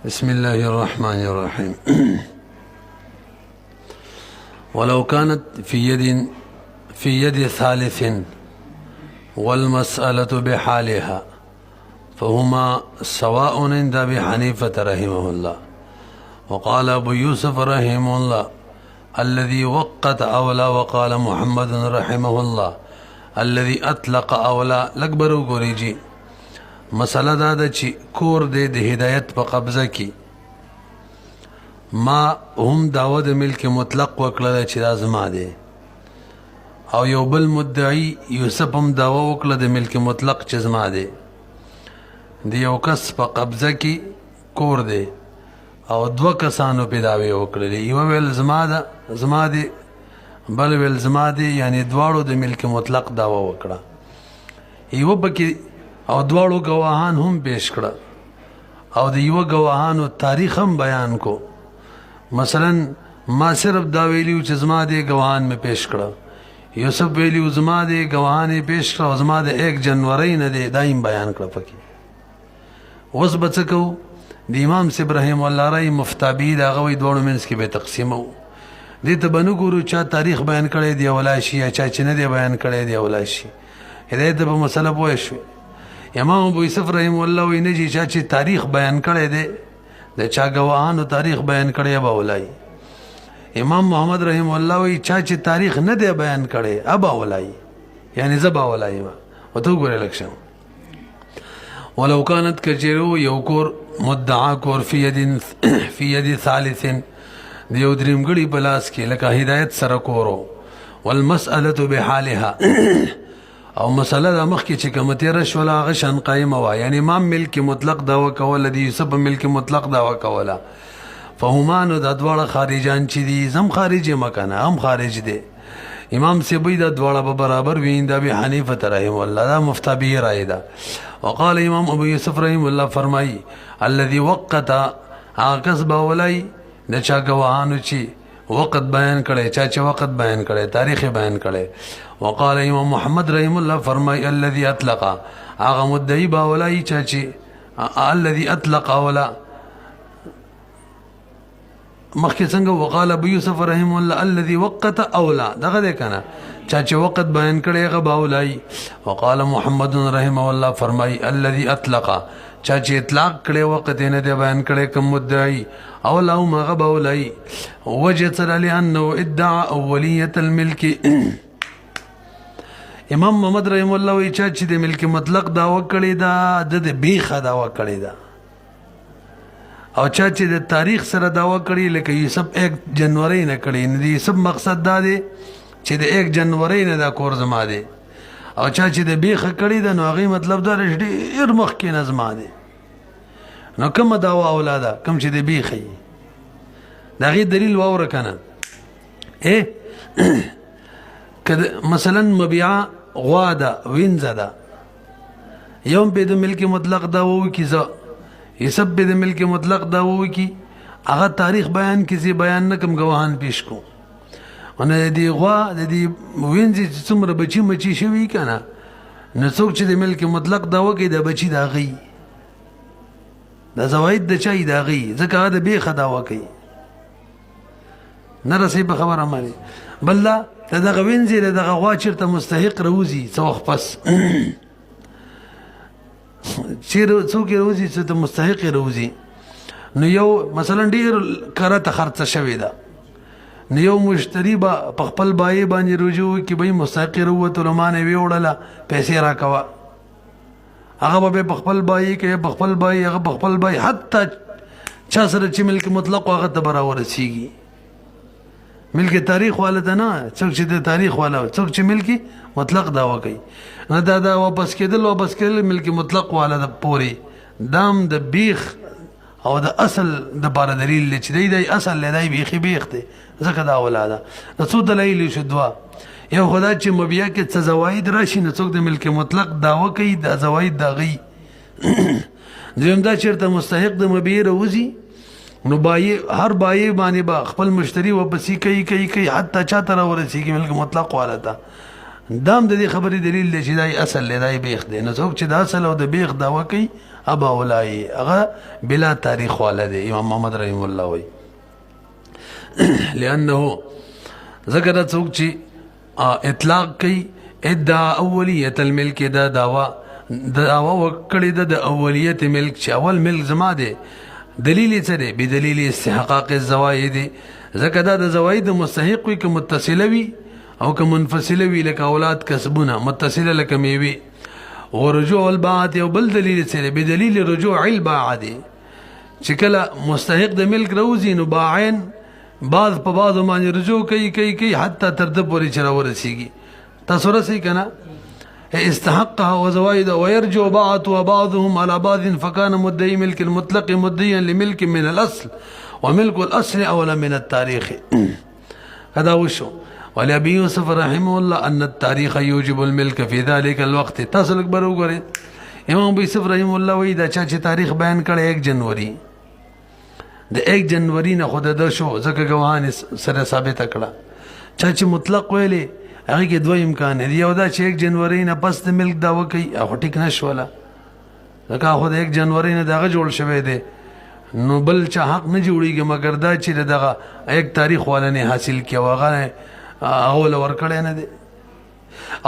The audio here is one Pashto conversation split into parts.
بسم الله الرحمن الرحيم. ولو كانت في يد ثالث والمسألة بحالها فهما سواء عند أبي حنيفة رحمه الله. وقال أبو يوسف رحمه الله الذي وقت أولى. وقال محمد رحمه الله الذي أطلق أولى. لکبر وګورئ جی مسله دا ده چې کور دی د هدایت په قبضه کې ما هم دعوه د ملک مطلق وکړه چې دا زما دی، او یو بل مدعی یوسف هم دعوه وکړه د ملک مطلق چې زما دی. د یو کس په قبضه کې کور دی او دوه کسانو په دعوی وکړلې، یو ویل زما دی بل ویل زما دی، یعنی دواړو د ملک مطلق دعوه وکړه. یو پکې او دواړو گواهان هم پیش کړه او د یو گواهانو تاریخ هم بیان کو. مثلا ما صرف دا ویلیو چې زما دی گواهان میں پیش کړه، یوسف ویلیو زما دی گواهان پیش کړه او زما د 1 جنوري نه دی دایم بیان کړه. پکې اوس بچکو د امام صاحب رحم الله رای مفتابی دا غوي دوړو منس کې به تقسیمو. دې ته بنو ګورو چا تاریخ بیان کړي دی ولای شي یا چا چې نه دی بیان کړي دی ولای شي. هدایت په مسله پوه شو. امام ابو یوسف رحم الله وی نه چې چا چې تاریخ بیان کړي دی د چا گواهانو تاریخ بیان کړي به ولای. امام محمد رحم الله وی چا چې تاریخ نه دی بیان کړي ابا ولای، یعنی زبا ولای. او ته ګورې لکشم ولو كانت كجرو يوكور مدعا كور في يد ثالث ديو دريم غړي بلاس کې لکه هدایت سره کورو. والمسألة بحالها او مسأله د مخ کې چې کوم تیر شولا غشن قائمه وا، یعنی امام ملک مطلق داوا کول دي یوسف ملک مطلق داوا کولا. فهما نو د دواړه خارجان چې دي زم خارج مکانه هم خارج دي. امام سیبوی دا دواړه به برابر وین دا به حنیفه رحم الله دا مفتابی رائے دا. وقال امام ابو یوسف رحم الله فرمای الذي وقت عاقس باولای د چا گواهانو چې وقت بیان کړي، چا چې وقت بیان کړي تاریخ بیان کړي. وقال امام محمد رحم الله فرمای الذي اطلق هغه مدعی باولای چا چې الذي اطلق اولا مخکې څنګه. وقال ابو یوسف رحم الله الذي وقت اولا دغه دی کنه چا چې وقت بیان کړي هغه باولای. وقال محمد رحم الله فرمای الذي اطلق چا چې اطلاق کړي وقت نه دی بیان کړي کوم مدعی اولا ما هغه باولای. وجه لانه ادعى اوليه الملك امام محمد رحم الله وی چا چې د ملک مطلق داوا کړي دا د بیخه داوا کړي دا، او چا چې د تاریخ سره داوا کړي لکه یوسف 1 جنوري نه کړي نه دي. سب مقصد دا دی چې د 1 جنوري نه دا کور زما دی، او چا چې د بیخه کړي دا نو هغه مطلب دا ډېر مخکې نه زما دی. نو کوم داوا اولاده کوم چې د بیخه دا غي دلیل واور کنه. کله مثلا مبيعه غواده وینځه یوم به د ملک مطلق دا وو کی ز یسب به د ملک مطلق دا وو کی هغه تاریخ بیان کیږي بیان نکم گواهان پیش کو. ان دی غوا د دی وینځي څومره بچی مچی شوی کنه نو څوک چې د ملک مطلق دا وکی د بچی دا غي د زواید د چای دا غي ځکه دا به خدا وکی نه رسې په خبره مالي بل لا دغه وینځي دغه غوا چیرته مستحق روزي څو وخت پس چیرې څوک روزي چې مستحق روزي. نو یو مثلا ډیر کرته خرڅ شوی دا نو یو مشتری با په خپل بای باندې رجوع کی به مستحق وروته لمانه ویوړله پیسې راکوا هغه به په خپل بای کې په خپل بای هغه په خپل بای حتی چا سره چې ملک مطلق هغه ته برابر رسیږي. ملک تاریخ والده نه څوک چې د تاریخ والا څوک چې ملک مطلق داوا کوي نه دا واپس کېدل ملک مطلق والا د پوري دام د بیخ او د اصل د بار دلیل چې دی اصل لدی بیخي بیخ دی ځکه دا ولاده د څو دلایل شو دوا. یو خدای چې مبیا کې څه زواید راشي نه څوک د ملک مطلق داوا کوي د زواید داغي زم دا چیرته مستحق د مبیا روزي نو بای هر بای باندې با خپل مشتری وبسي کوي حتی چا تر ورسیږي ملک مطلق والا تا دام د دې خبرې دلیل دی چې دای اصل لدی بیخ دی. نو څوک چې د اصل او د بیخ داوا کوي ابا اولای هغه بلا تاریخ والا دی امام محمد رحم الله وی لانه ذکر څوک چې اطلاق کوي ادعا اولیت الملک دا دعوا وکړي د اولیت ملک چې اول ملک زما دی دلیل څه دی بدلیل استحقاق الزوائد ځکه دا د زواید مستحق وي که متصله وي او که منفصله وي لکه اولاد کسبونه متصله لکه میوي ورجوع الباعة یو بل دلیل څه دی بدلیل رجوع الباعة دی چې کله مستحق د ملک روزي نو باعین بعض په بعضو باندې رجوع کوي حتی تر ده پورې چې راورسېږي تاسو رسئ که نه استحقها وزوائد ويرجع بعض وبعضهم على بعض فكان مدعي ملك المطلق مدعيا لملك من الأصل وملك الأصل أولا من التاريخ هذا وشو ولأبي يوسف رحمه الله أن التاريخ يوجب الملك في ذلك الوقت تصل أكبر وقري امام ابو يوسف رحمه الله وإذا چاچه تاریخ بیان کړه 1 جنوري د 1 جنوري نه خود د شو ځکه ګواهان سره ثابت کړه چاچه مطلق ویلي هغه کې دوه امکان دي یو دا چې 1 جنوري نه پس د ملک دعوه کوي هغه ټیک نشوله ځکه خو د 1 جنوري نه دغه جوړ شوی دی نو بل چا حق نه جوړیږي مګر دا چې دغه 1 تاریخ والا نه حاصل کیو هغه اول ورکړی نه دی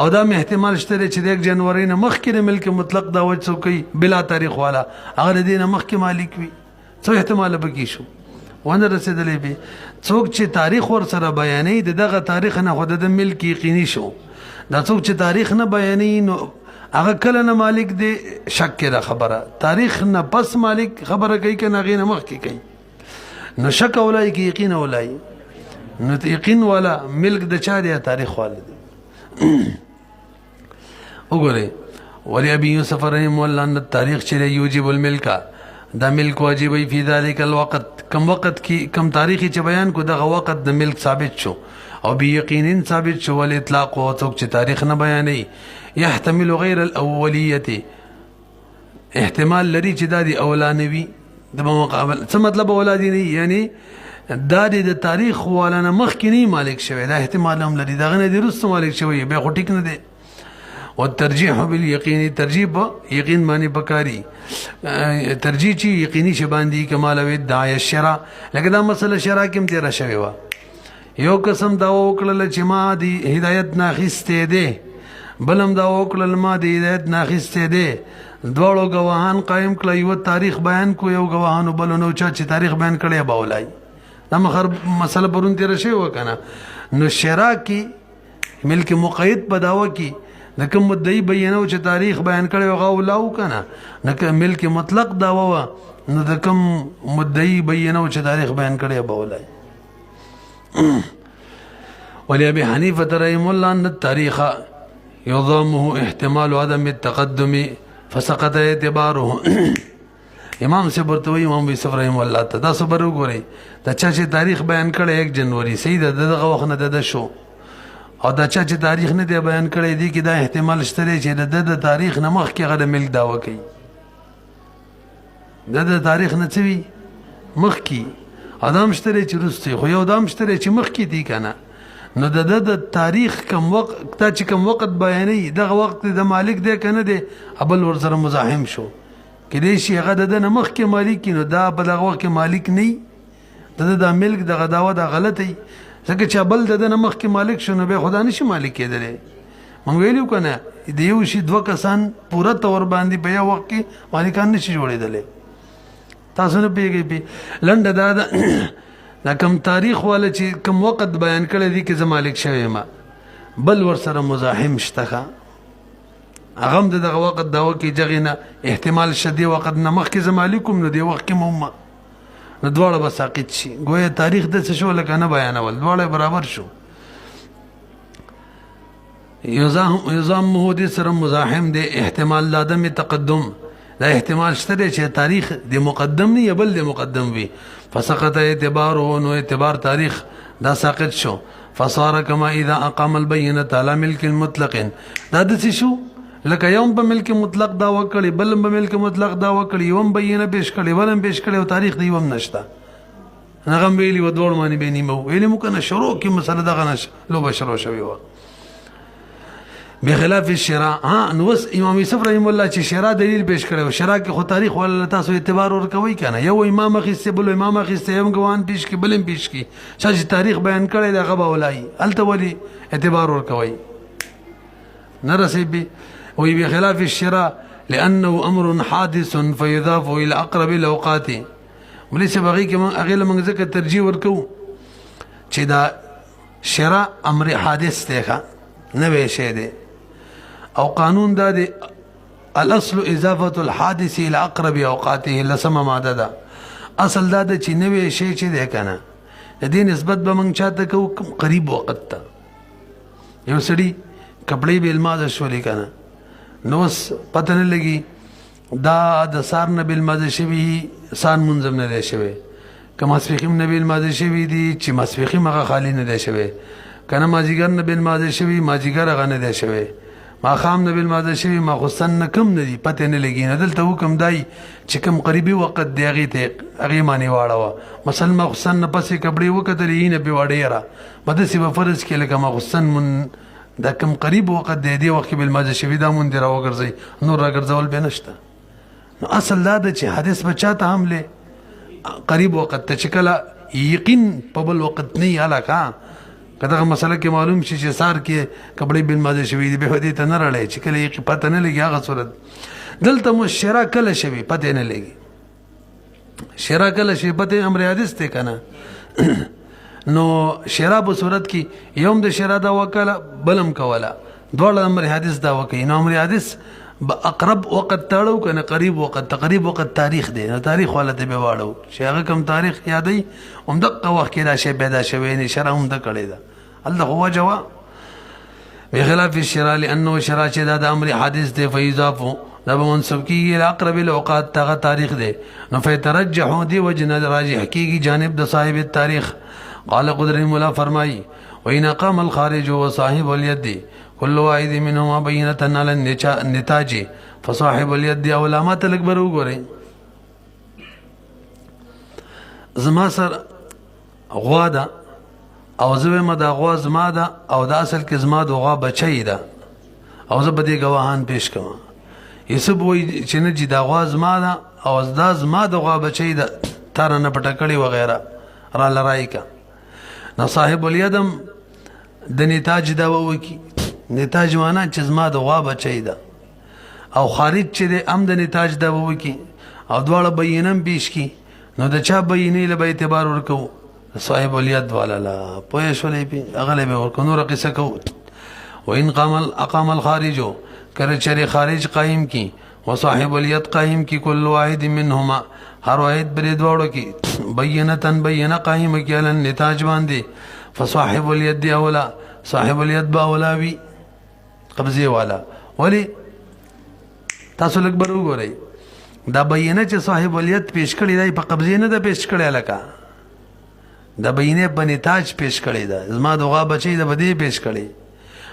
او دا احتمال شته چې د 1 جنوري نه مخکې د ملک مطلق دعوه څوکي بلا تاریخ والا هغه دې نه مخکې مالک وي څو احتمال به شو ونه رسیدلې به څوک چې تاریخ ور سره بیانې دغه تاریخ نه خود د ملک یقیني شو دا څوک چې تاریخ نه بیانې نو هغه کله نه مالک دی شک کې خبره تاریخ نه پس مالک خبره کوي کنه غي نه مخ کې کوي نو شک اولای کې یقین اولای نو یقین والا ملک د چا دی تاریخ والا دی وګوره ولی ابي يوسف رحمه الله ان التاريخ چې يوجب الملك دا ملک واجبی فی ذلك الوقت کم وقت کی کم تاریخی چې بیان کو دغه وقت د ملک ثابت شو او بی یقینا ثابت شو ول اطلاق او څوک چې تاریخ نه بیانې يحتمل غیر الاولیه احتمال لري چې دا دی اولانوي د مقابل څه مطلب اولادی نه یعنی دا د تاریخ ولانه مخکینی مالک شوی دا احتمال هم لري دغه نه د رسو مالک شوی به خو ټیک نه دی والترجيح باليقين ترجيح يقين معنی بکاری ترجیح چې یقیني شی باندې کمال او ادعای الشرع لکه دا مسله شرع کې تیر شوی و یو قسم دا وکړل چې ما دی هدایت ناخسته دی بلم دا وکړل ما دی هدایت ناخسته دی دوړو گواهان قائم کړ یو تاریخ بیان کو یو گواهانو بلونو چې تاریخ بیان کړي باولای دا مخر مسله پرون تیر شوی و کنه نو شرع کې ملک مقید په داوا کې د کوم مدعي بیانو چې تاریخ بیان کړي او غولاو کنه نو ملک مطلق داوا و نو د کوم مدعي بیانو چې تاریخ بیان کړي باولای ولي ابي حنيفه رحمه الله ان التاريخ يضامه احتمال عدم التقدم فسقط اعتباره امام سبرتوي امام يوسف رحمه الله دا صبر وګوري دا چې تاریخ بیان کړي 1 جنوري سید دغه وخت نه د شو او دا چې تاریخ نه دی بیان کړی دی کې دا احتمال شته چې د تاریخ نه مخکې غره ملک داوا کوي د تاریخ نه څوي مخکې ادم شته چې رسته خو یو ادم شته چې مخکې دی کنه نو د تاریخ کم وخت ته چې کم وخت بیانې دغه وخت د مالک دی کنه دی ابل ور سره مزاحم شو کې دې شي هغه د مخکې مالک نو دا په دغه وخت مالک نه د ملک دغه داوا د غلطي ځکه چې بل د نمخ کې مالک شونه به خدا نشي مالک کېدلی مونږ ویلو کنه د یو شي دوه کسان پوره تور باندې په یو وخت کې مالکان نشي جوړېدلی تاسو نه پیږئ لنډه دا کم تاریخ والا چې کم وخت بیان کړی دی کې زه مالک شوی ما بل ور سره مزاحم شته هغه هم دغه وخت داوا کې جغې نه احتمال شدی وخت نه مخکې زه مالکم نو دی وخت کې مو نو دواړه به ساقط شي گویا تاریخ د څه شو لکه نه بیانول دواړه برابر شو یزام مهودی سره مزاحم دی احتمال عدم تقدم دا احتمال شته چې تاریخ د مقدم نه بل د مقدم وي فسقط اعتباره نو اعتبار تاریخ دا ساقط شو فصار كما اذا اقام البينه على ملك المطلق دا د څه شو لکه یوم په ملک مطلق داوا کړي بل په ملک مطلق داوا کړي یوم بینه پیش کړي ولم پیش کړي او تاریخ دی یوم نشته هغه ویلی و دوړ باندې به نیمه ویلی مو کنه شروع کې مسله دغه نش لو بشرو شوی و بخلاف الشراء. ها نو امام یوسف رحم الله چې شراء دلیل پیش کړو، شراء کې خو تاریخ ولا تاسو اعتبار ورکوي کنه، یو امام اخیسته بل امام اخیسته هم ګوان پیش کې بل پیش کې چې تاریخ بیان کړی دا غبا ولای الته ولي اعتبار ورکوي نرسي به. وي بخلاف الشراء لانه امر حادث فيضاف الى اقرب الاوقات. وليس بغي کې اغه موږ ځکه ترجیح ورکو چې دا شراء امر حادث دی نه وی شی دی، او قانون دا دی الاصل اضافه الحادث الى اقرب اوقاته لسم ماده ده. اصل دا د چې نوې شی چې دی کنه د دې نسبت به موږ چاته کو قریب وخت ته. یو سړي کپړې به الماده شولې کنه نو پته نه لګي دا د سار نه بل ماده شوی سان منظم نه دی شوی، کما سفیخم نه بل ماده شوی دی چې مسفیخم هغه خالی نه دی شوی، کنه ماجیګر نه بل ماده شوی ماجیګر هغه نه دی شوی، ما خام نه بل ماده شوی ما خصن نه کم نه دی پته نه لګي نه. دلته حکم دی چې کم قریبي وخت دی هغه ته هغه معنی واړه مثلا ما خصن نه پسې کپړې وکړې نه به وړې را بده سی په فرض کې لکه ما خصن من دا کم قریب وخت دی وخت بل ماده شوی دا مون دی را وګرځي نور را ګرځول به نشته. نو اصل دا د چې حدیث بچاته حمله قریب وخت ته چې کله یقین په بل وخت نه علاقه کدا مسله کې معلوم شي چې سار کې کپړې بل ماده شوی دی به دې ته نه رړې چې کله یې پته نه لګي هغه صورت دلته مو شرا کله شوی پته نه لګي شرا کله شي پته امر حدیث ته کنه نو شرا په صورت کې یوم د شرا دا وکاله بلم کولا دوړ امر حدیث دا وکي نو امر حدیث اقرب وقت تاړو کنه قریب وقت تقریب وقت تاریخ دی نو تاریخ ولته به واړو چې هغه کم تاریخ یادای هم دغه وخت کې دا شی پیدا شوی نه شرع هم د کړی دا الله هو جواب بخلاف الشراء لانه شرع چې دا د امر حادث دی فیضاف دا به منسوب کیږي الاقرب الاوقات تغه تاریخ دی نو فیترجح دی وجنه راجح کیږي جانب د صاحب التاریخ. قال قدر مولا فرمای وإن قام الخارج وصاحب اليد كل واحد منهما بينة على النتاج فصاحب اليد علامات الاكبر وګورئ زما سر غوا ده او زه ما دا غوا زما ده او دا اصل کې زما د غوا بچی ده او زه به دې ګواهان پیش کوم یسب وای چې نه چې دا غوا زما ده او دا زما د غوا بچی ده تر نه پټکړی وغیرہ را لرایکا نو صاحب الیدم د نتاج دا وکی نتاج معنا چې زما د غوا بچی ده او خارج چې د ام د نتاج دا وکی او دواړه بینم پیش کی نو د چا بینې له اعتبار ورکو صاحب الید والا لا پوه شولې په اغله به ورکو نور قصه کو وان اقام الخارج کر چر خارج قائم کی وصاحب الید قائم کی کل واحد منهما هر واحد بر دواړو کی بینتن بینه قائم کی ال نتاج باندې فصاحب الید اولا صاحب الید باولاوی قبضه والا ولی تاسو لږ برو ګورئ دا بینه چې صاحب الید پیش کړی دی په قبضه نه د پیش کړی لکه دا بینه په نتاج پیش کړی دا زما دغه بچی د بده پیش کړی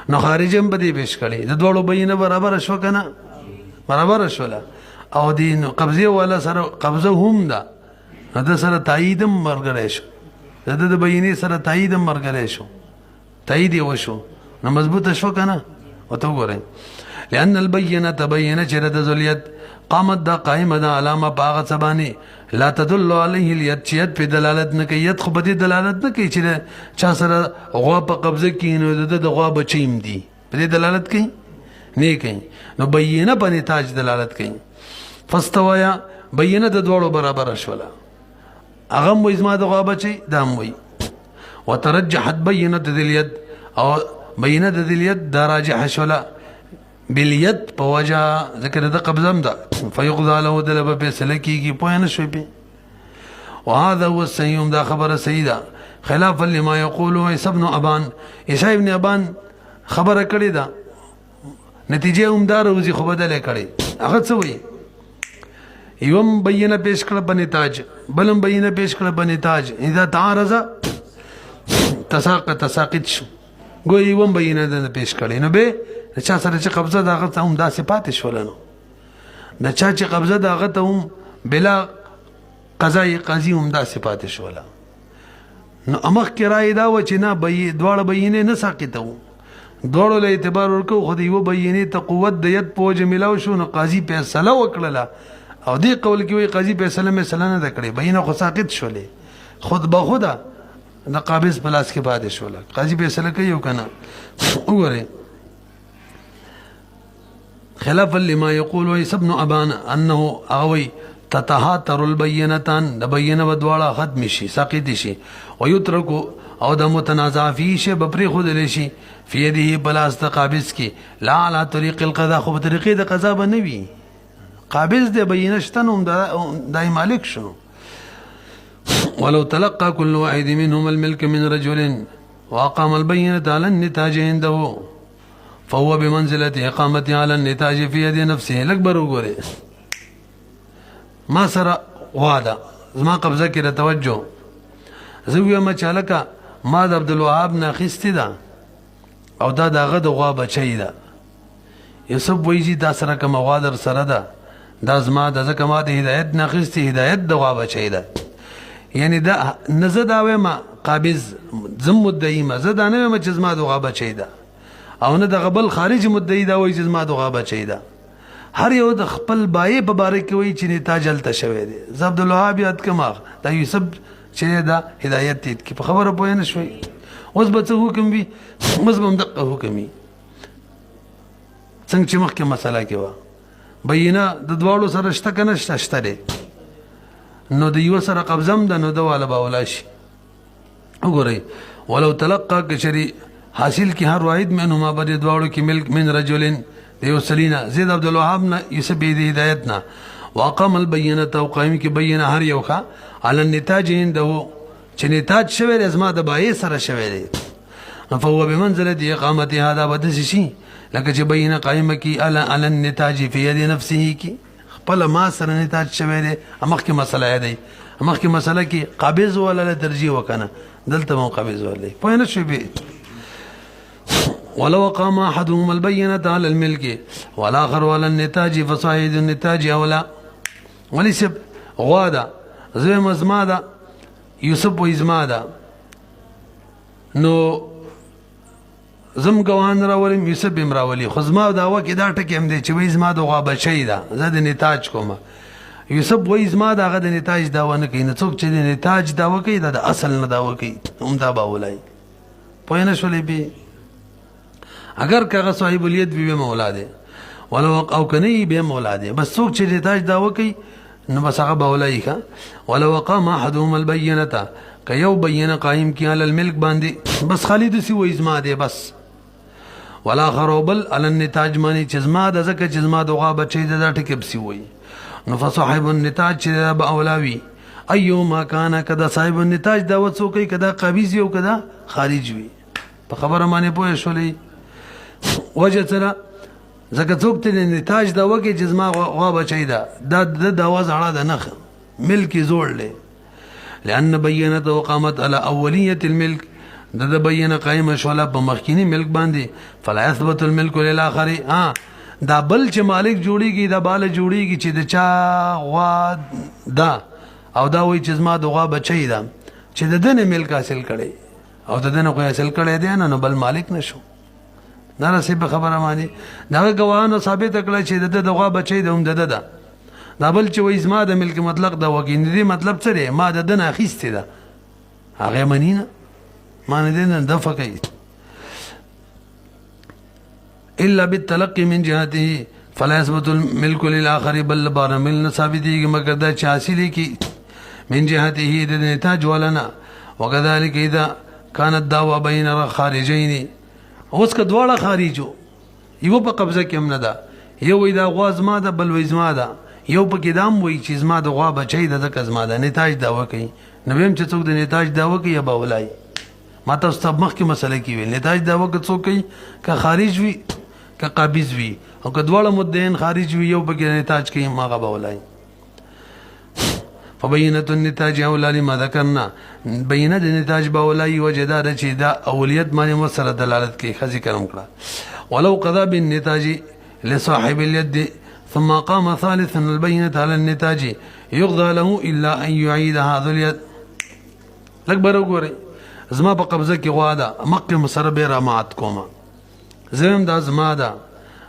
نو خارجم بده پیش کړی د دوړو بینه برابر شو کنه برابر شولا او دین قبضه والا سره قبضه هم دا د سره تاییدم مرګره شو د بینه سره تاییدم مرګره شو تایید وشو نو مضبوط شو کنه وته ګورئ لأن البينة تبين جرد ذليت قامت دا قائمة دا علامة باغ سباني لا تدل عليه اليد چيت په دلالت نه کوي يد خو به دلالت نه کوي چې چا سره غوا په قبضه کې نو د غوا بچیم دي په دلالت کوي نه کوي نو بینه په نتاج دلالت کوي فاستوایا بینه د دوړو برابر شولا اغه مو ازما د غوا بچي دام وي وترجحت بینه اليد او بینه اليد دا راجح شولا باليد بوجه ذکر د قبضم ده فيقضى له دلب فیصله کیږي پوه نه شوی وهذا هو السيوم دا خبر سیده خلافا لما يقول عيسى ابن ابان عيسى ابن ابان خبره کړی دا نتیجه هم دا روزي خو بدل کړي هغه څه وي یوم بینه پیش کړه بنی تاج بلم بینه پیش کړه بنی تاج اذا تعارض تساقط شو ګوي یوم بینه د پیش کړي نو به چا سره چې قبضه داغه ته هم دا صفات شولنو د چا چې قبضه داغه ته هم بلا قضای قاضي هم دا صفات شولا نو امخ کرای دا و چې نه به دواړه بینه نه ساقطو دوړو له اعتبار ورکو خو د یو بینې ته قوت د ید په وجه ملاو شو نو قاضي فیصله وکړله او دې قول کې وایي قاضي فیصله نه ده کړې بینه خو ساقط شولې خود به خوده د قابض په لاس کې پاتې شوله قاضي فیصله کوي او که نه وګورئ خلافا لما يقول ويس ابن ابان انه اوي تتهاتر البينتان د بینه بدواړه ختم شي ساقط شي ويترك او د متنازع فيه شي بپری خود لشي في يده بلاس د قابض کی لا على طريق القضاء خو په طریقې د قضا به نه وي قابض د بینه شتنوم دای مالک شو ولو تلقى كل واحد منهم الملك من رجل واقام البينه على النتاج عنده فهو بمنزله اقامته على النتاج في يد نفسه الاكبر وګوره ما سره واده زما قبضه کې توجه زویه ما چالکا ما د عبد الوهاب نه خستی ده او دا دغه د غوا بچی ده یوسف وایي دا سره کوم وادر سره ده دا زما د ځکه ما د هدایت نه خستی هدایت د غوا بچی ده یعنی دا نزه دا وایم قابض زم مدعی ما زه دا نه وایم چې زما د غوا بچی ده او نه د غبل خارج مدعی دا وایي چې زما د غوا بچی ده هر یو د خپل بای په باره کې وایي چې نتاج هلته شوی دی زه عبد الوهاب یاد کما دا یوسف چې دا هدایت دې کې په خبره پوه نه شوي اوس به څه حکم وي اوس به هم دقه حکم وي څنګه چې مخکې مسله کې وه بینه د دواړو سره شته که نه شته شته دی نو د یوه سره قبضه هم ده نو ده والا به ولا شي وګورئ ولو تلقا کچري حاصل کی هر واحد منهما په دې دواړو کې ملک من رجل د یو سلینا زید عبد الوهاب نه یوسف د هدایت نه واقام البینه او قائم کې بینه هر یو ښه على النتاج عنده چې نتاج شوی دی زما د بای سره شوی دی فهو بمنزله اقامته هذا بدس شي لکه چې بینه قائمه کی على النتاج في يد نفسه کی خپل ما سره نتاج شوی دی مخکې مسله دی مخکې مسله کې قابض ولا ترجیح وکنه دلته مو قابض ولې پوه نه شوي به ولو قام احدهم البينه على الملك والاخر على النتاج فصاحب النتاج اولى وليس غوادا زي مزمادا يوسف وازمادا نو زم ګوان راولم یوسف بم راولي خو زما دا وکي دا ټکی هم دی چې وای زما د غوا بچی دا زه د نتاج کوم یوسف وای زما دا د نتاج دا ونه کوي نه څوک چې د نتاج دا وکي دا د اصل نه دا وکي هم دا باولای پوه نه شولې به اگر کاغه صاحب الید به مولا دی ولو او کني به مولا دی بس څوک چې نتاج دا وکي نو بس هغه باولای ښه ولو قام احدهم البينه کيو بینه قائم کی علی الملک باندې بس خالد سی وای زما دی بس ولا خروبل على النتاج مانی چزما د زکه چزما دغه بچی د ټکب سی وای نو فصاحب النتاج چې به اولاوی ايو ما کان کدا صاحب النتاج دا وڅوکي کدا قبیز یو کدا خارج وی په خبره باندې پوه شولې وجه سره زکه څوک ته نتاج دا وکي جزما غوا بچی دا د وضع ده نخ ملکی زوړ لې لان بینته قامت على اوليه الملك د بینه قائمه شوله په مخکینی ملک باندې فلا يثبت الملك للاخر دا بل چې مالک جوړیږي دا بال جوړیږي چې د چا غوا دا او دا وایي چې زما د غوا بچی دا چې د دنه ملک حاصل کړي او د دنه خو حاصل کړي دی نه بل مالک نشو دا رسې خبره مانی دا غوانو ثابت کړل چې د غوا بچی د هم د دا بل چې وای زما د ملک مطلق دا وګین دي مطلب څه دی ما د دنه اخیسته ده هغه منینه ما نه دین د فقې الا بالتلقي من جهته فلا يثبت الملك للاخر بل بار مل ثابتي مگر دا حاصلې کی من جهته د نتاج ولنا وكذلك اذا كانت دعوه بين خارجين اوس که دواړه خارجو یو په قبضه کې هم نه ده یو وای دا غوا زما ده بل وای زما ده یو پکې دام وای چې زما د غوا بچی د ځکه زما د نتاج دا وکي نو ویم چې څوک د نتاج دا وکي یا باولای ما تاسو ته مخکې مسله کې ویل نتاج دا وکي څوک کوي که خارج وي که قابض وي او که دواړه مدعین خارج وي یو پکې نتاج کوي ما غا باولای فبینه النتاج اولا لما ذکرنا بینه د نتاج باولای وجدار چې دا اولیت باندې مسله دلالت کوي خزي کرم کړه ولو قضا بالنتاج لصاحب اليد ثم قام ثالثا البينة على النتاج يقضى له إلا أن يعيد هذا اليد لك برو گوري زما په قبضه کې غوا ده مکه مسره به را مات کومه زم دا زما ده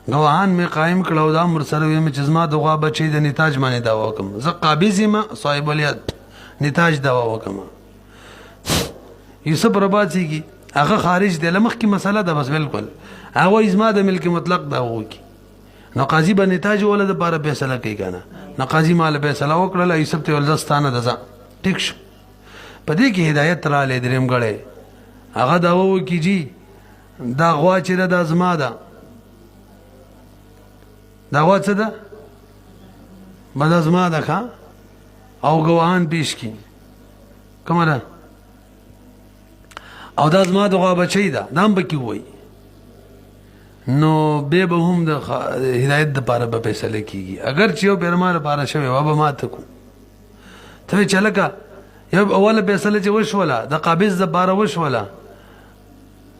گواهان می قائم کړو دا مر سره ویم چې زما د غوا بچی د نتاج باندې دا وکم زه قابض یم صاحب الید نتاج دا وکم یوسف رباطی کی هغه خارج دی لمخ کی مسله ده بس بالکل هغه ازما د ملک مطلق دا وکی نو قاضي به نتاج ولده لپاره فیصله کوي کنه نو قاضي مال فیصله وکړه یوسف ته ولدستانه ده ټیک شو په دې کې هدایت را لې دریم غړې هغه دا وکی جی دا غوا چې دا زما ده دا غوا څه ده بدا زما ده ښا او گواهان پیش کی کومه ده او دا زما د غوا بچی ده دا هم پکې وایي نو به هم د هدایت دپاره به فیصله کېږي اگر چې یو پیرما لپاره شوی وه به ماته کو ته وایې چې هلکه یو اوله فیصله چې وشوله د قابض دپاره وشوله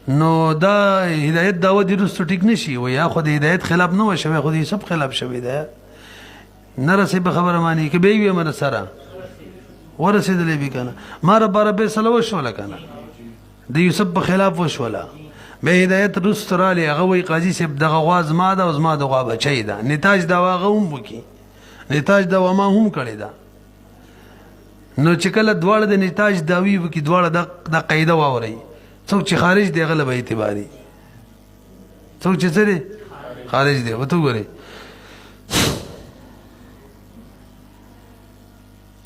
نو دا هدایت دا ودې وروسته ټیک نه شي وایي یا خو د هدایت خلاف نه وه شوی خو د یوسف خلاف شوی دی نه رسې به خبره ماني که به یې وي مره سره ورسېدلی وي که نه ما لپاره فیصله وشوله که نه د یوسف په خلاف وشوله به هدایت وروسته رالی هغه وایي قاضي صاحب دغه غوا زما ده او زما د غوا بچی ده نتاج دوا هغه هم وکړي نتاج دوا ما هم کړې ده نو چې کله دواړه د نتاج داوی وکړي دواړه دا قاعده واورئ څوک چې خارج دی هغه له به اعتباري څوک چې څه دی خارج دی ورته وګورئ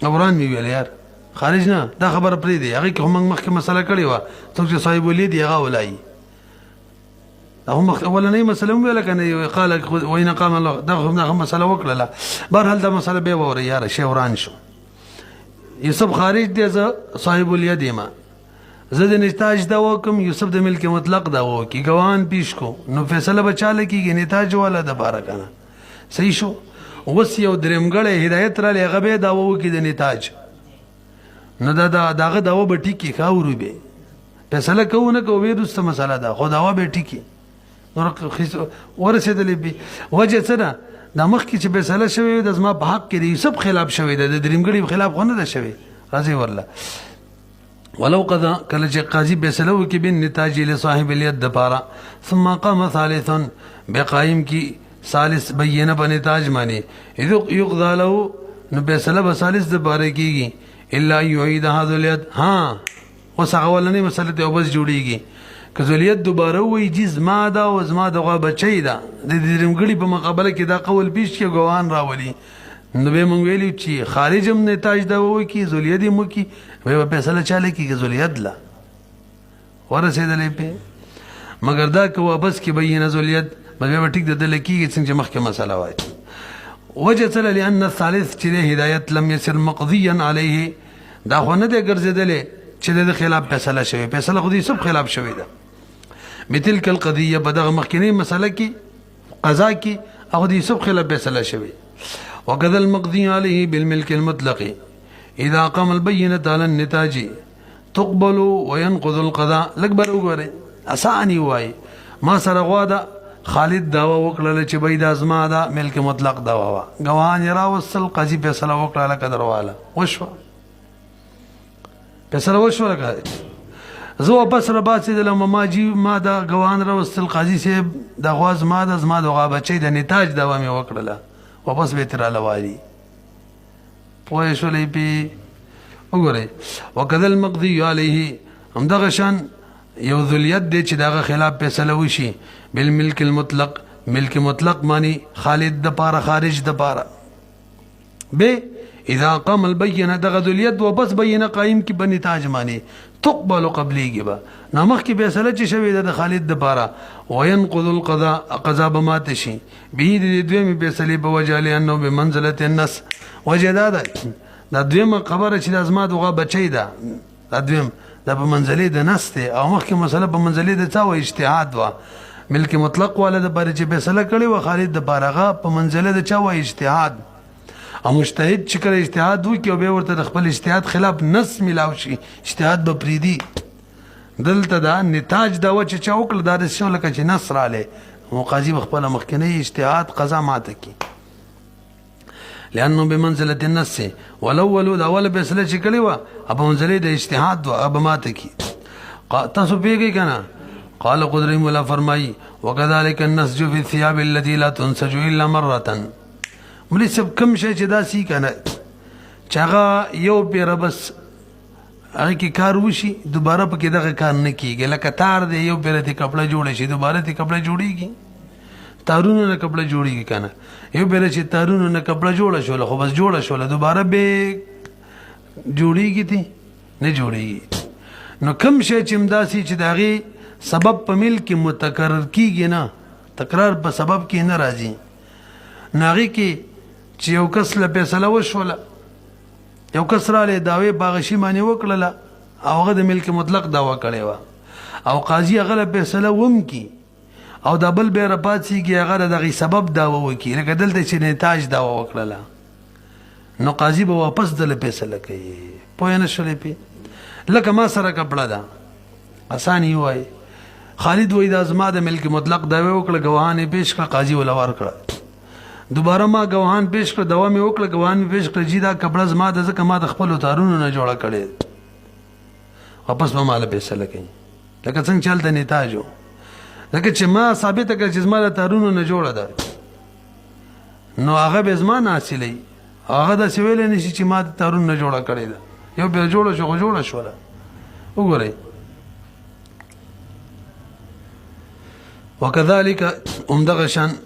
وران مې ویل یار خارج نه دا خبره پرېږدئ هغې کې خو موږ مخکې مسله کړې وه څوک چې صاحب ولید هغه ولایي دا هم اولنۍ مسله هم ویله که نه قال وین قام الله دغه مسله وکړله بهرحال دا مسله بیا واورئ یاره شی وران شو یوسف خارج دی زه صاحب الید یم زه د نتاج دا وکم یوسف د ملک مطلق دا وکي ګواهان پیش کو نو فیصله به چاله کېږي نتاج والا دپاره که نه صحیح شو اوس یو درېمګړی هدایت رالی هغه به یې دعوه وکړي د نتاج نو د هغه دعوه به ټیکي ښه اورو به فیصله کوو نه کوو بیا وروسته مسله ده خو دعوه به ټیکي ورسېدلی بي وجه څه ده دا مخکې چې فیصله شوې وي د زما په حق کې د یوسف خلاف شوې ده د درېمګړي خلاف خو نه ده شوې راځئ ورله ولو قضا کله چې قاضي فیصله وکړي بالنتاج لصاحب الید دپاره ثم قام ثالثا بیا قایم کی ثالث بینه په نتاج باندې اذ یقضى له نو فیصله به ثالث دپاره کېږي الا یعید هذا الید ها اوس هغه اولنۍ مسله ته بس جوړېږي که ذوالید دوباره ووایي جي زما ده او زما د غوا بچی ده د درېمګړي په مقابله کې دا قول پیش کړي ګواهان راولي نو به موږ ویلي چې خارج هم نتاج ده وکړي ذوالید هم وکړي بیا به فیصله چا لیکېږي ذوالید له ورسېدلی پې مګر دا که واپس کې بینه ذوالید بس بیا به ټیک د ده لیکېږي څنګه چې مخکې مسله وایي وجه څه لأن الثالث چې د هدایت لم یصر مقضیا علیه دا خو نه دی ګرځېدلی چې د خلاف فیصله شوې فیصله خو د یوسف خلاف شوې ده بتلک القضیه په دغه مخکینۍ مسله کې قضا کې هغه د یوسف خلاف فیصله شوې وقضى المقضي عليه بالملك المطلق اذا قام البينه على النتاج تقبل وينقض القضاء لکبر وګورئ اساني وای ما سره غوا ده خالد دعوه وکړله چې بای دا زما ده ملک مطلق دعوه وه ګواهان یې راوستل قاضي فیصله وکړه لکه درواله وشوه فیصله وشوه لکه زه واپس راباڅېدلم ما دا ګواهان راوستل قاضي صاحب دا غوا زما ده زما د غوا بچی د نتاج دعوه مې وکړله واپس به یې تراله والي پوه شولئ پې وګورئ وکذا المقضي علیه همدغه شان یو ذولیت دی چې د هغه خلاف فیصله وشي بالملک المطلق ملک مطلق معنی خالد دپاره خارج دپاره به اذا قام البینه دغه ذولیت واپس بینه قایم کی په نتاج معنی تقبل قبلیږي به نو مخکې فیصله چې شوې ده د خالد دپاره وینقض القضاء قضا به ماته شي به د دویمې فیصلې په وجه لانه بمنزلة النص وجه دا ده دا دویمه خبره چې دا زما د غوا بچی ده دا دویم دا په منزلې د نص دی او مخکې مسله په منزلې د څه وه اجتهاد وه ملک مطلق والا دپاره چې فیصله کړې وه خالد دپاره هغه په منزله د چا وه اجتهاد او مجتهد چې کله اجتهاد وکړي او بیا ورته د خپل اجتهاد خلاف نص میلاو شي اجتهاد به پرېږدي دلته دا نتاج دعوه چې چا وکړه دا داسې شو لکه چې نص رالی نو قاضي به خپله مخکینی اجتهاد قضا ماته کړي لأنه بمنزلة النص والاول دا اوله فیصله چې کړې وه په منزلې د اجتهاد وه هغه به ماته کړي تاسو پوهېږئ که نه قال قدری مولا فرمائی وکذالک النسج فی الثياب التي لا تنسج الا مره ملی سب کم شي چې دا سی کنه چې هغه یو پیر بس هغه کې کار وشي دوباره پکې دغه کار نه کیږي لکه تار دی یو پیر ته کپڑا جوړ شي دوباره ته کپڑا جوړیږي تارونو نه کپڑا جوړیږي کنه یو پیر چې تارونو نه کپڑا جوړ شول خو بس جوړ شول دوباره به جوړیږي تی نه جوړیږي نو کم شي چې مداسي چې داغي سبب په مل کې متکرر کیږي نه تکرار په سبب کې نه راځي ناغي کې چې یو کس له فیصله وشوله یو کس را له داوی باغشي معنی وکړه او هغه د ملک مطلق داوا کړی و او قاضي هغه له فیصله وم کی او د بل به رپاتسیږي هغه دغه سبب داوا وکي لکه دلته چې نتاج داوا وکړه نو قاضي به واپس دله فیصله کوي پوه نه شولې پی لکه ما سره کپړه ده اسانی وای خالد وای د ازما د ملک مطلق داوا وکړه گواهان پیش کړه قاضي ولور کړه دوباره ما گواهان پیش کړ دوا مې وکړه گواهان مې پیش کړ چې دا کپړه زما د ځکه ما د خپل تارونو نه جوړه کړې واپس به مال فیصله کوي لکه څنګه چلته نتاجو لکه چې ما ثابت کړ چې زما د تارونو نه جوړه ده نو هغه به زما نه حاصلې هغه د سویل نشي چې ما د تارونو نه جوړه کړې ده یو به جوړه شو جوړه شوله وګورئ وکذالک عمدغه شان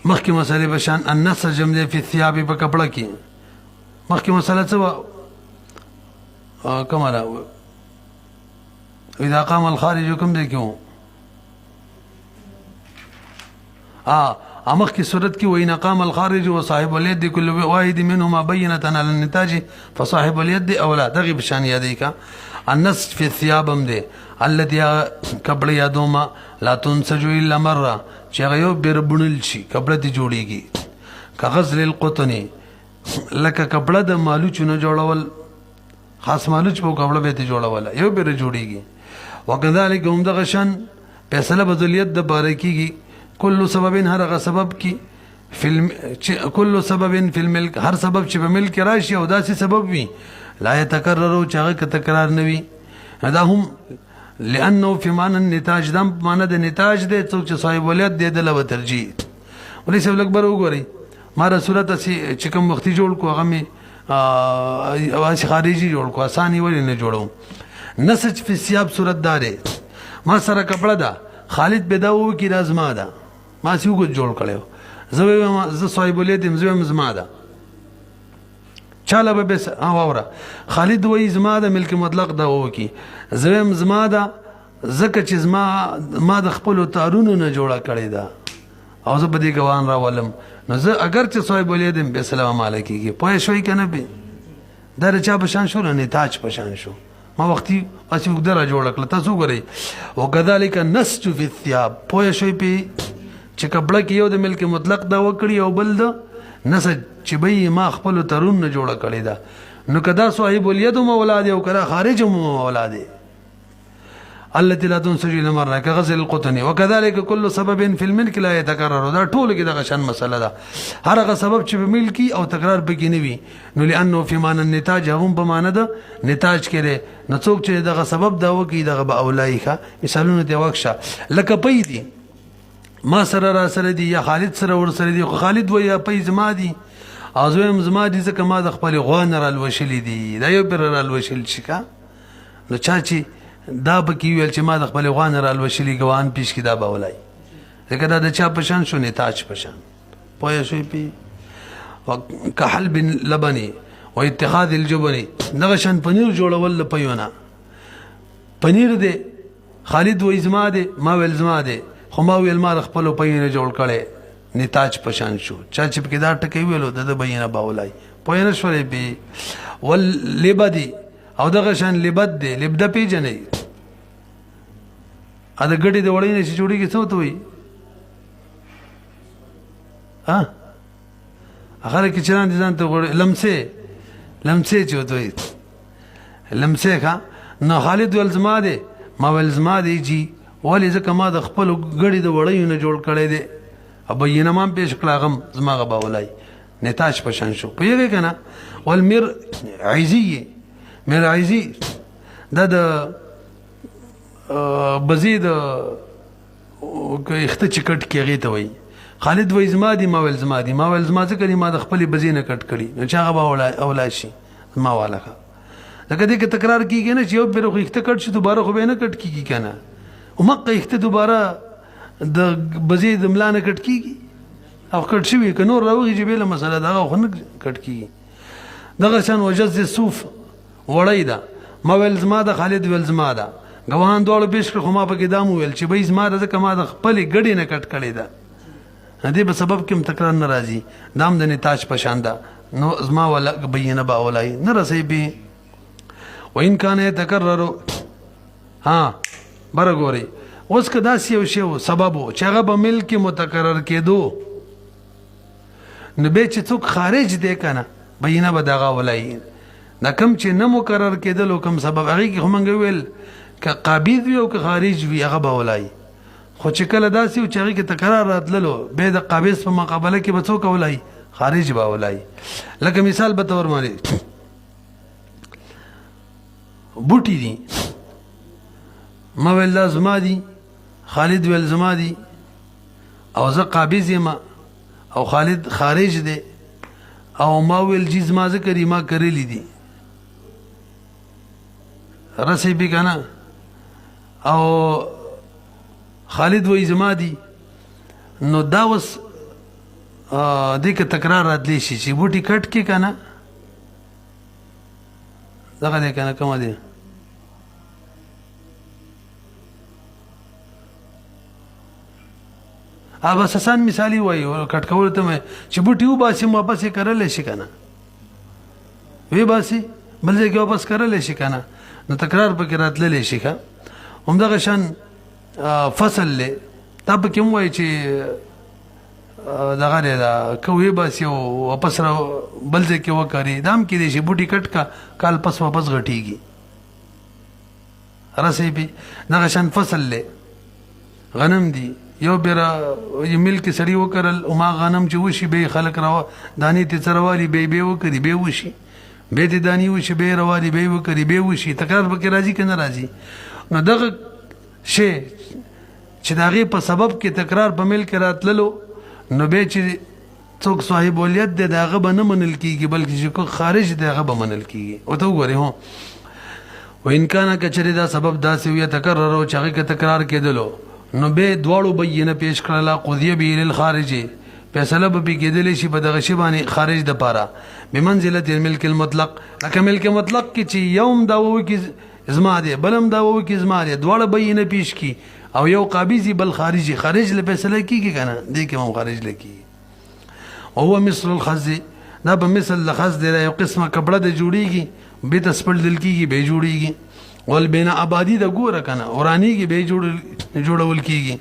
مخکې مسئله بشان النسج جمع فی الثياب په کپڑا کې مخکې مسئله څه کومه اذا قام الخارج کوم دی کیو مخکې صورت کې وإن قام الخارج وصاحب اليد كل واحد منهما بينة على النتاج فصاحب اليد اولى دغه بشان یادې کا النسج فی الثياب هم دی التي کپڑا یادوما لا تنسج الا مره چې هغه یو بیربونل شي کپړه ته جوړیږي کاغذ للقطن لکه کپړه د مالوچو نه جوړول خاص مالوچ په کپړه به ته جوړول یو بیر جوړیږي وکذالک هم دغه شان فیصله بدلیت د بارکیږي کل سبب هر هغه سبب کی فلم کل سبب فی الملک هر سبب چې په ملک راشي او داسې سبب وي لا يتکرر چې هغه تکرار نه وي دا هم لانه في معنى النتاج دم معنی د نتاج دی څوک چې صاحب ولادت دی د لو ترجیح ولې سب اکبر وګوري ما رسولت چې کوم وختي جوړ کو هغه می اواز خارجي جوړ کو اساني ولې نه جوړو نسج په سیاب صورت دارې ما سره کپړه ده خالد بداو کی رازما ده ما سیو کو جوړ کړو زه صاحب ولادت زم زما ده چاله به بس اوره خالد وای زما د ملک مطلق دا وکی زم زما دا زکه چې ما د خپل تارونو نه جوړه کړی دا او زه به دې ګوان را ولم نو زه اگر چې صاحب ولیدم به سلام علیکم پوه شوي کنه به دا چا بشان شو نه تاج بشان شو ما وختي اسی وګدره جوړ کړل تاسو غوري او کذالک نسج فی الثياب پوه شوي په چې کپړه کې یو د ملک مطلق دا وکړي او بل د نسج چې به ما خپل ترون نه جوړه کړی دا نو کدا صاحب الید مولاد او کړه خارج مولاد التي لا تنسج الى مره كغزل القطن وكذلك كل سبب في الملك لا يتكرر دا ټول کې دغه شان مسله ده هر هغه سبب چې په ملکی او تکرار به کې نه وي نو لانه في معنى النتاج هم په معنی ده نتاج کړي نو څوک چې دغه سبب دا وکي دغه به اولایخه مثالونه دی وښه لکه پیدي ما سره را سره دی یا خالد سره ور سره دی خالد و یا پي زما دي ازویم زما دي ځکه ما د خپل غوان را الوشل دي دا یو بر را الوشل شکا نو چا چې دا به کی ویل چې ما د خپل غوان را الوشلی ګوان پیش کی دا به ولای ځکه دا د چا پشان شو نه تاج پشان پوهه شوی پی وکحل بن لبنی و اتخاذ الجبن نغشن پنیر جوړول پيونه پنیر دې خالد و ازما دې ما ول زما دې خو ما ویل ما خپل پيونه جوړ کړي نتاج پشان شو چا چې کې دا ټکی ویلو د بینه باولای پوهه نشولې پی ول لبدی او دغه شان لبد دی لبد پیجنې ا د ګډي د وړې نشي جوړیږي څه وته وي هغه کې چران دي ځان ته لمسه چوته وي لمسه کا نو خالد ولزما دی ما ولزما دی جی ولې ځکه ما د خپل ګډي د وړې نه جوړ کړي دي ابا ینمان پیش کلاغم زما غبا ولای نتاج پشان شو پیږي کنه والمر عزیه مر عزی دا د بزید اخته چې کټ کې هغې ته وایي خالد وایي زما دي ما ویل زما دي ما ویل زما ځکه دي ما د خپلې بزې نه کټ کړي نو چې هغه به اولاد شي زما والا ښه لکه دې کې تکرار کېږي نه چې یو پرې خو اخته کټ شي دوباره خو به یې نه کټ کېږي که نه مقه اخته دوباره د بزې د ملا نه کټ کېږي او کټ شوي که نور راوغي چې بېله مسله ده هغه خو نه کټ کېږي دغه شان وجز صوف وړی ده ما ویل زما ده خالد ویل زما ده ګواهان دواړو پیش کړه خو ما پکې دا مو ویل چې بهی زما ده ځکه ما د خپلې ګډې نه کټ کړې ده دې په سبب کې هم تکرار نه راځي دا هم د نتاج په شان ده نو زما والا بینه به اولایي نه رسوي به وان کان یتکررو ها بره ګورئ اوس که داسې یو شی و سبب و چې هغه به ملک متکرر کېدو نو بیا چې څوک خارج دی که نه بینه به دغه اولایي دا کم چې نه مقرر کېدل او کم سبب هغې کې خو موږ ویل که قابض وي او که خارج وي هغه به اولایي خو چې کله داسې و چې هغې کې تکرار راتللو بیا د قابض په مقابله کې به څوک اولایي خارج به اولایي لکه مثال به طور باندې بوټي دي ما ویل دا زما دي خالد ویل زما دي او زه قابض یم او خالد خارج دی او ما ویل جی زما ذکر ما کړلی دي رسې به که نه او خالد وی زما دي نو دا اوس دې که تکرار راتلی شي چې بوټي کټ کې که نه دغه دی که نه کومه دی بس آسان مثالی وایي کټ کولو ته چې بوټي وباسي واپس یې کرلی شي که نه وی باسي بل ځای کې واپس کرلی شي که نه نو تکرار پکې راتللی شي ښه همدغه شان فصل دی دا پکې هم وایي چې دغه دی دا که وی باسي او واپس را بل ځای کې وکري دا هم کېدی شي بوټي کټ کا کال پس واپس غټېږي رسې پې دغه شان فصل دی غنم دي یو بیره ملک سړي وکرل او ما غنم چې وشي به خلک را دانې ته څه روالي به وکړي به وشي به دې دانې وشي به روالي به وکړي به وشي تکرار پکې راځي که نه راځي نو دغه شی چې د هغې په سبب کې تکرار په ملک راتللو نو بیا چې څوک صاحب ولیت دی د هغه به نه منل کېږي بلکې چې کوم خارج دی هغه به منل کېږي ورته وګورئ هو وان کان که چېرې دا سبب داسې وي تکرر او چې هغې کې تکرار کېدلو نو به دواړو بینه پیش کړله قضیه به للخارج فیصله به پې کېدلی شي په دغه شي باندې خارج دپاره بمنزلت الملک المطلق لکه ملک مطلق کې چې یو هم دا ووکي زما دی بل هم دا ووکي زما دی دواړه بینه پیش کړي او یو قابضي بل خارجي خارج له فیصله کېږي که نه دې کې هم خارج له کېږي وهو مثل الخز دا به مثل د خز دی دا یو قسمه کپړه د جوړېږي بې ته سپړدل کېږي بې جوړېږي والبینا آبادی د ګوره که نه ورانېږي بیا جوړول کېږي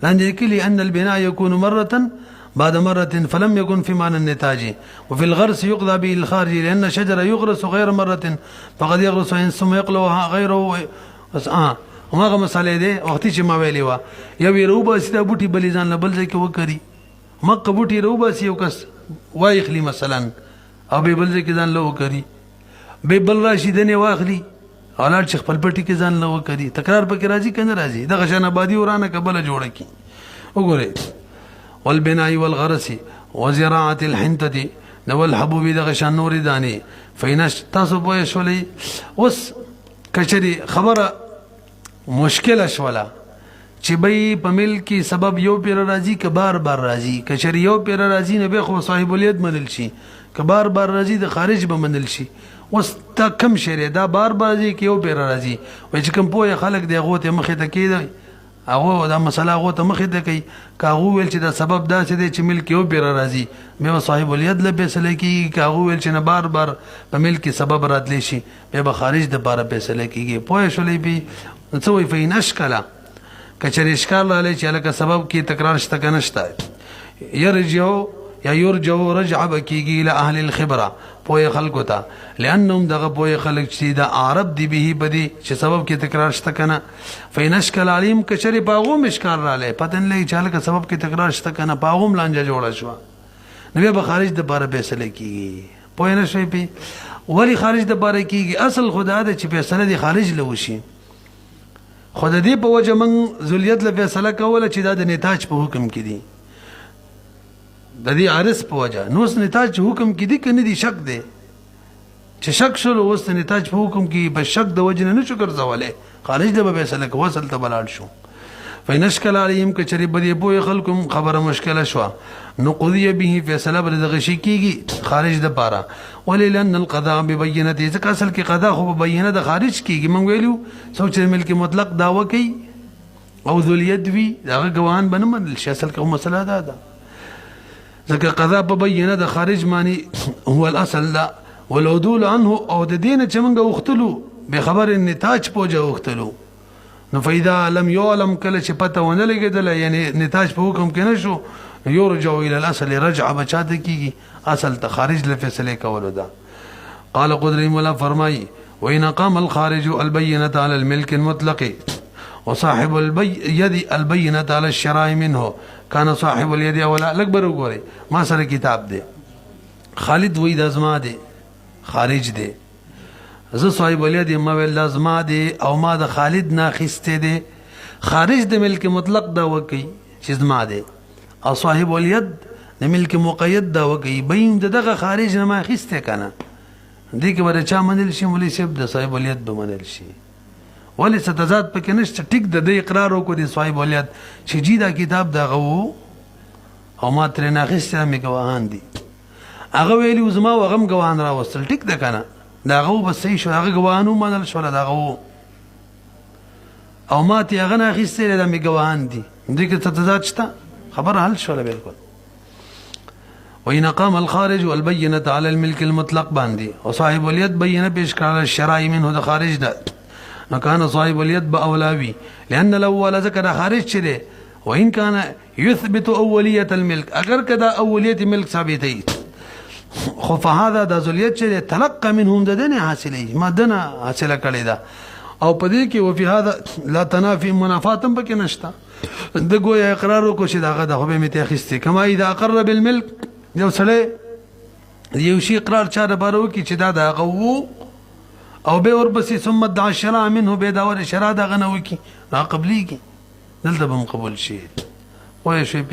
لاندې لیکلي ان البناء يكون مرة بعد مرة فلم يكن في معنى النتاج وفي الغرس يقضى به الخارج لأن الشجرة يغرس غير مرة فقد يغرس ثم يقلوها غيره هماغه مسالې دی وختي چې ما ویلې وه یو یې راوباسي دا بوټي بلې ځان له بل ځای کې وکري مقه بوټي راوباسي یو کس واخلي مثلا او به بل ځای کې ځان له وکري به بل راشي دنې واخلي اولاد چې خپل پټي کې ځان له وکري تکرار پکې راځي که نه راځي دغه شان آبادي ورانه که بله جوړه کړي وګورئ والبناء والغرس وزراعة الحنطة نو الحبوب دغه شان نورې دانې فینش تاسو پوه شولئ اوس کچري خبره مشکله شوله چې بی په مل کې سبب یو پیر راځي که بار بار راځي که چېرې یو پیر راځي نو بیا خو صاحب الید منل شي که بار بار راځي د خارج به منل شي اوس تا کم شری دا بار بار راځي که یو پیر راځي وایي چې کوم پوهه خلک دی هغو ته مخې ته کېدی هغه دا مسله هغو ته مخې ته کوي که هغو ویل چې دا سبب داسې دی چې ملک یو پیر راځي بیا به صاحب الید له فیصله کېږي که هغو ویل چې نه بار بار په ملک کې سبب راتلی شي بیا به خارج دپاره فیصله کېږي پوه شولی بي څه وایي فإن اشکله که چېرې اشکال راغلی چې هلکه سبب کې تکرار شته که نشته یرجعو یا یرجعو رجعه به کېږي الی اهل الخبره پوهې خلکو ته لأنهم دغه پوهې خلک چې د عرب دی به په دې چې سبب کې تکرار شته که نه فإن اشکل علیم که چېرې په هغو هم اشکال راغلی پته نه لګي چې هلکه سبب کې تکرار شته که نه په هغو هم لانجه جوړه شوه نو بیا به خارج دپاره فیصله کېږي پوه نه شوي پې ولې خارج د پاره کېږي اصل خو دا ده چې فیصله د خارج له وشي خو د دې په وجه موږ ذلیت له فیصله کوله چې دا د نتاج په حکم کې دي د دې عارض په وجه نو اوس نتاج حکم کې دي که نه دي شک دی چې شک شلو اوس د نتاج په حکم کې په شک د وجې نه شو ګرځولی خارج ته به فیصله کوو اصل ته به لاړ شو فإن اشکل علیهم که چرې بدې پوهې خلکو خبره مشکله شوه نو قضیه به فیصله به دغه شي کېږي خارج د پاره ولې لأن القضاء ببینته ځکه اصل کې قضا خو په بینه د خارج کېږي موږ ویلو څوک چې ملک مطلق دعوه کوي او ذلیت وي د هغه ګواهان به نه منل شي اصل کې مسله دا ده ځکه قضا په بینه د خارج معنی هو الاصل ده والعدول عنه او د دې نه چې موږ وختلو بخبر النتاج پوجا وختلو نو فإذا لم يعلم کله چې پته ونه لګېدله یعنی نتاج په حکم کې نه شو یرجع الى الاصل رجع بچاته کېږي اصل ته خارج له فیصلې کولو ده قال قدري مولا فرمایي وإن قام الخارج البينة على الملك المطلق وصاحب اليد البينة على الشراء منه كان صاحب اليد اولا اکبر وګورئ ما سره کتاب دی خالد وې د ازما دی خارج دی زه صاحب الید ما ویل لازما دی او ما د خالد نه اخیستی دی خارج د ملک مطلق دعوه کوي چې زما دی او صاحب الید د ملک مقید دعوه کوي بیم د دغه خارج نه ما اخیستی که نه دې کې به چا منل شي مولوي صاحب د صاحب الید به منل شي ولې څه تضاد پکې نشته ټیک د دې اقرار وکړو د صاحب الید چې جی دا کتاب دغه و او ما ترې نه اخیستی مې ګواهان دي هغه ویلي زما و هغه هم ګواهان راوستل ټیک ده که نه د هغه به صحیح شو هغه ګواهان ومنل شوله د هغه او ما ترې هغه نه اخیستی دی دا مې ګواهان دي دې کې څه تضاد شته خبره حل شوله بالکل وإن قام الخارج والبينة على الملك المطلق باندي وصاحب اليد بينة پیش کړه الشراء منه د خارج ده نو كان صاحب اليد باولاوي لأن الأول ذكر خارج چره وإن كان يثبت أولية الملك اگر کدا أولية ملك ثابتي خو فهذا د ذلیت چره تلقى منهم دنه حاصله ما دنه حاصله کړی ده او پدې کې وفي هذا لا تنافي منافاتم پکې نشته د ګویا اقرار وکړي چې داغه د خو به متخصص کما اذا اقر بالملك یو سړی یو شی اقرار چا د بارو کې چې دا دغه وو او به ورپسې ثم ادعى الشراء منه به دا ور شراء دغه نه وکي را قبليږي دلته به قبول شي وای شي